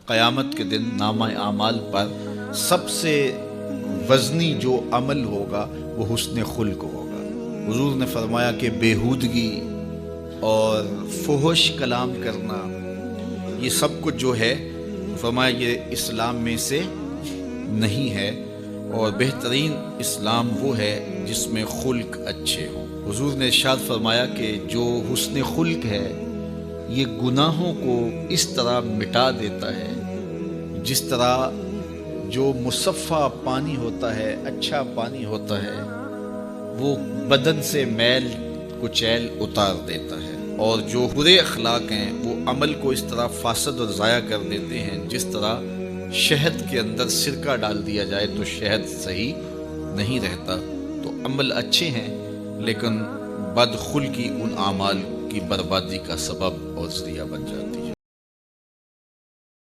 قیامت کے دن نامہ اعمال پر سب سے وزنی جو عمل ہوگا وہ حسن خلق ہوگا۔ حضور نے فرمایا کہ بیہودگی اور فحش کلام کرنا یہ سب کچھ جو ہے، فرمایا یہ اسلام میں سے نہیں ہے، اور بہترین اسلام وہ ہے جس میں خلق اچھے ہوں۔ حضور نے ارشاد فرمایا کہ جو حسن خلق ہے یہ گناہوں کو اس طرح مٹا دیتا ہے جس طرح جو مصفہ پانی ہوتا ہے، اچھا پانی ہوتا ہے، وہ بدن سے میل کچیل اتار دیتا ہے، اور جو برے اخلاق ہیں وہ عمل کو اس طرح فاسد اور ضائع کر دیتے ہیں جس طرح شہد کے اندر سرکہ ڈال دیا جائے تو شہد صحیح نہیں رہتا۔ تو عمل اچھے ہیں لیکن بدخلقی ان اعمال کی بربادی کا سبب اور ذریعہ بن جاتی ہے۔